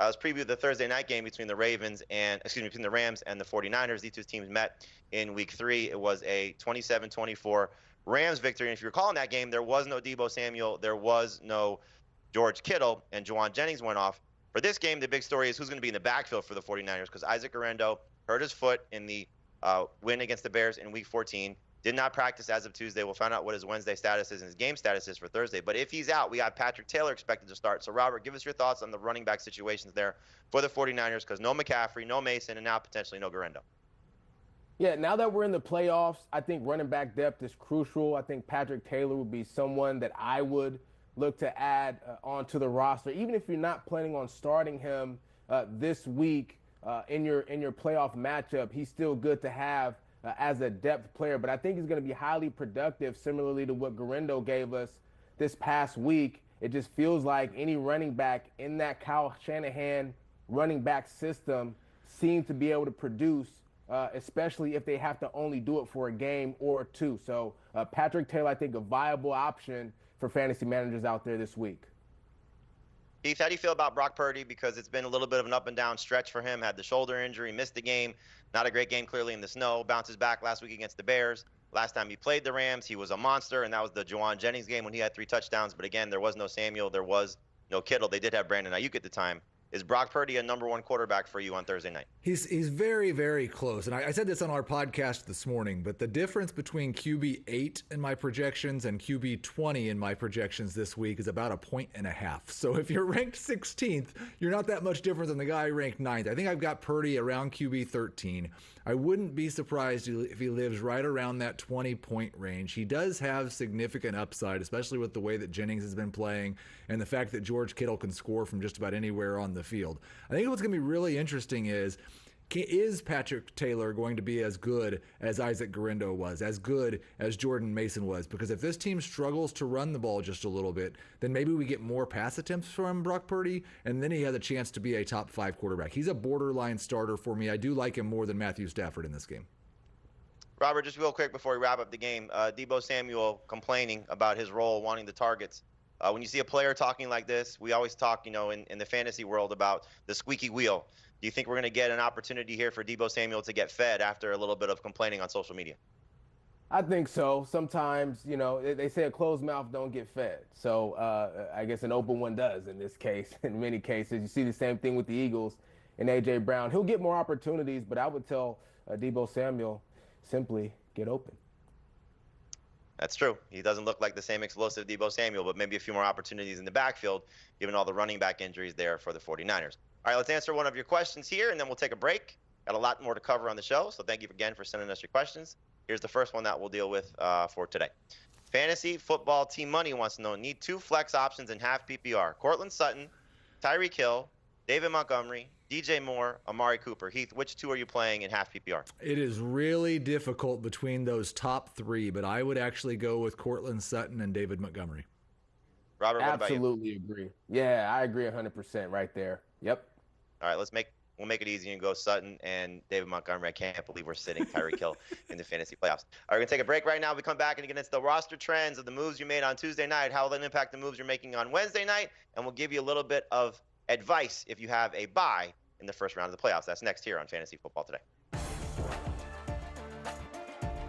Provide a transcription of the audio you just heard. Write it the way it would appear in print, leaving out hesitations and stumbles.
Let's preview the Thursday night game between the Rams and the 49ers. These two teams met in Week 3. It was a 27-24 Rams victory. And if you recall in that game, there was no Deebo Samuel, there was no George Kittle, and Juwan Jennings went off. For this game, the big story is who's going to be in the backfield for the 49ers, because Isaac Guerendo hurt his foot in the win against the Bears in Week 14. Did not practice as of Tuesday. We'll find out what his Wednesday status is and his game status is for Thursday. But if he's out, we got Patrick Taylor expected to start. So, Robert, give us your thoughts on the running back situations there for the 49ers, because no McCaffrey, no Mason, and now potentially no Guerendo. Yeah, now that we're in the playoffs, I think running back depth is crucial. I think Patrick Taylor would be someone that I would look to add onto the roster, even if you're not planning on starting him this week in your playoff matchup. He's still good to have as a depth player, but I think he's going to be highly productive, similarly to what Guerendo gave us this past week. It just feels like any running back in that Kyle Shanahan running back system seems to be able to produce, especially if they have to only do it for a game or two. So Patrick Taylor, I think, a viable option for fantasy managers out there this week. Heath, how do you feel about Brock Purdy? Because it's been a little bit of an up and down stretch for him. Had the shoulder injury, missed the game. Not a great game, clearly, in the snow. Bounces back last week against the Bears. Last time he played the Rams, he was a monster, and that was the Juwan Jennings game when he had 3 touchdowns. But again, there was no Samuel. There was no Kittle. They did have Brandon Ayuk at the time. Is Brock Purdy a number 1 quarterback for you on Thursday night? He's very, very close. And I said this on our podcast this morning, but the difference between QB 8 in my projections and QB 20 in my projections this week is about 1.5 points. So if you're ranked 16th, you're not that much different than the guy ranked 9th. I think I've got Purdy around QB 13. I wouldn't be surprised if he lives right around that 20-point range. He does have significant upside, especially with the way that Jennings has been playing and the fact that George Kittle can score from just about anywhere on the field. I think what's going to be really interesting is Patrick Taylor going to be as good as Isaac Guerendo was, as good as Jordan Mason was? Because if this team struggles to run the ball just a little bit, then maybe we get more pass attempts from Brock Purdy, and then he has a chance to be a top 5 quarterback. He's a borderline starter for me. I do like him more than Matthew Stafford in this game. Robert, just real quick before we wrap up the game, Deebo Samuel complaining about his role, wanting the targets. When you see a player talking like this, we always talk, in the fantasy world about the squeaky wheel. Do you think we're going to get an opportunity here for Deebo Samuel to get fed after a little bit of complaining on social media? I think so. Sometimes, they say a closed mouth don't get fed. So I guess an open one does in this case. In many cases, you see the same thing with the Eagles and A.J. Brown. He'll get more opportunities, but I would tell Deebo Samuel simply get open. That's true. He doesn't look like the same explosive Deebo Samuel, but maybe a few more opportunities in the backfield, given all the running back injuries there for the 49ers. All right, let's answer one of your questions here, and then we'll take a break. Got a lot more to cover on the show, so thank you again for sending us your questions. Here's the first one that we'll deal with for today. Fantasy Football Team Money wants to know, need 2 flex options in half PPR. Cortland Sutton, Tyreek Hill, David Montgomery, DJ Moore, Amari Cooper. Heath, which 2 are you playing in half PPR? It is really difficult between those top 3, but I would actually go with Cortland Sutton and David Montgomery. Robert, what Absolutely about you? Agree. Yeah, I agree 100% right there. Yep. All right, we'll make it easy and go Sutton and David Montgomery. I can't believe we're sitting Tyreek Hill in the fantasy playoffs. All right, we're going to take a break right now. We come back and get into the roster trends of the moves you made on Tuesday night, how will that impact the moves you're making on Wednesday night, and we'll give you a little bit of advice if you have a bye in the first round of the playoffs. That's next here on Fantasy Football Today.